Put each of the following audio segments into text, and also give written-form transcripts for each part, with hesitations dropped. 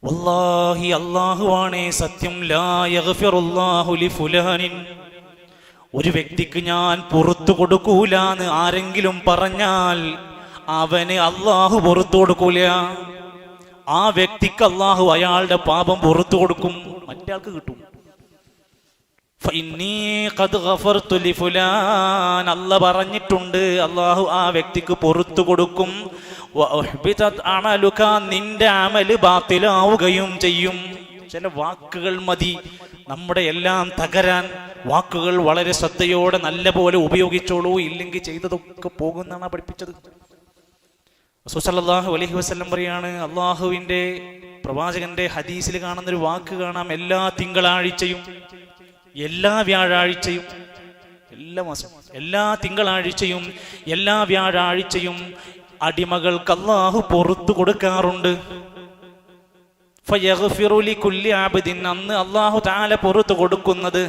വല്ലാഹി അല്ലാഹുവാണേ സത്യം, ലാ യഗ്ഫിറുല്ലാഹു ലിഫുലാനിൻ, ഒരു വ്യക്തിക്ക് ഞാൻ പുറത്തു കൊടുക്കൂലാന്ന് ആരെങ്കിലും പറഞ്ഞാൽ അവന് അള്ളാഹു പുറത്തു കൊടുക്കൂല. ആ വ്യക്തിക്ക് അള്ളാഹു അയാളുടെ പാപം പുറത്തു കൊടുക്കും, മറ്റേ ആൾക്ക് കിട്ടും. അല്ലാഹു പറഞ്ഞിട്ടുണ്ട്, അള്ളാഹു ആ വ്യക്തിക്ക് പുറത്തു കൊടുക്കും. നിന്റെ അമല് ബാത്തിലാവുകയും ചെയ്യും. ചില വാക്കുകൾ മതി നമ്മുടെ എല്ലാം തകരാൻ. വാക്കുകൾ വളരെ ശ്രദ്ധയോടെ നല്ല പോലെ ഉപയോഗിച്ചോളൂ, ഇല്ലെങ്കിൽ ചെയ്തതൊക്കെ പോകുന്നാണ് പഠിപ്പിച്ചത്. റസൂൽ സല്ലല്ലാഹു അലൈഹി വസല്ലം പറയാണ്, അള്ളാഹുവിന്റെ പ്രവാചകന്റെ ഹദീസിൽ കാണുന്നൊരു വാക്ക് കാണാം, എല്ലാ തിങ്കളാഴ്ചയും, എല്ലാ വ്യാഴാഴ്ചയും, എല്ലാ മാസം, എല്ലാ തിങ്കളാഴ്ചയും എല്ലാ വ്യാഴാഴ്ചയും അടിമകൾക്ക് അള്ളാഹു പുറത്തു കൊടുക്കാറുണ്ട്. ഫയഗ്ഫിറു ലികുല്ലി അബ്ദിൻ, അന്ന് അല്ലാഹു തആല പുറത്തു കൊടുക്കുന്നത്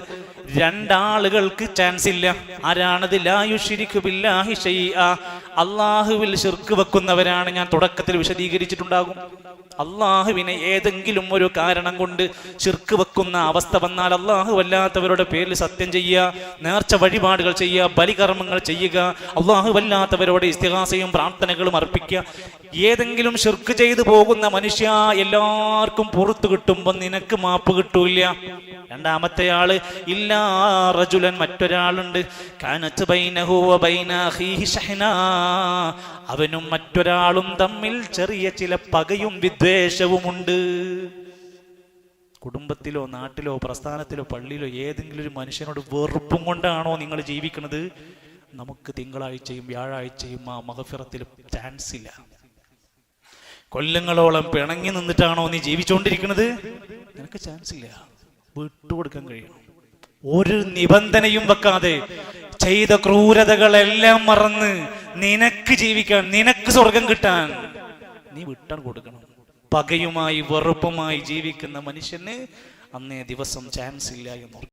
രണ്ടാളുകൾക്ക് ചാൻസ് ഇല്ല. ആരാണത്? ലാ യുശ്രികു ബില്ലാഹി ഷൈഅ, അല്ലാഹുവിൽ ശിർക്ക് വെക്കുന്നവരാണ്. ഞാൻ തുടക്കത്തിൽ വിശദീകരിച്ചിട്ടുണ്ടാകും. അള്ളാഹുവിനെ ഏതെങ്കിലും ഒരു കാരണം കൊണ്ട് ശിർക്ക് വെക്കുന്ന അവസ്ഥ വന്നാൽ അള്ളാഹു വല്ലാത്തവരുടെ പേരിൽ സത്യം ചെയ്യുക, നേർച്ച വഴിപാടുകൾ ചെയ്യുക, ബലികർമ്മങ്ങൾ ചെയ്യുക, അള്ളാഹു വല്ലാത്തവരോട് ഇസ്തിഗാസയും പ്രാർത്ഥനകളും അർപ്പിക്കുക. ഏതെങ്കിലും ശിർക്ക് ചെയ്തു പോകുന്ന മനുഷ്യ, എല്ലാവർക്കും പുറത്തു കിട്ടുമ്പോൾ നിനക്ക് മാപ്പ് കിട്ടൂല. രണ്ടാമത്തെ ആള് ഇല്ലാ റജുലൻ, മറ്റൊരാളുണ്ട്, കാനത്ത് ബൈനഹു വ ബൈന അഖീഹി ശഹ്നാ, അവനും മറ്റൊരാളും തമ്മിൽ ചെറിയ ചില പകയും വിദ്വേഷവുമുണ്ട്. കുടുംബത്തിലോ നാട്ടിലോ പ്രസ്ഥാനത്തിലോ പള്ളിയിലോ ഏതെങ്കിലും ഒരു മനുഷ്യനോട് വെറുപ്പും കൊണ്ടാണോ നിങ്ങൾ ജീവിക്കുന്നത്? നമുക്ക് തിങ്കളാഴ്ചയും വ്യാഴാഴ്ചയും ആ മഗ്ഫിറത്തിൽ ചാൻസ് ഇല്ല. കൊല്ലങ്ങളോളം പിണങ്ങി നിന്നിട്ടാണോ നീ ജീവിച്ചുകൊണ്ടിരിക്കുന്നത്? നിനക്ക് ചാൻസ് ഇല്ല. വിട്ടുകൊടുക്കാൻ കഴിയണം. ഒരു നിബന്ധനയും വെക്കാതെ ചെയ്ത ക്രൂരതകളെല്ലാം മറന്ന് നിനക്ക് ജീവിക്കാൻ, നിനക്ക് സ്വർഗം കിട്ടാൻ നീ വിട്ടാൻ കൊടുക്കണം. പകയുമായി വെറുപ്പുമായി ജീവിക്കുന്ന മനുഷ്യന് അന്നേ ദിവസം ചാൻസ് ഇല്ല എന്ന്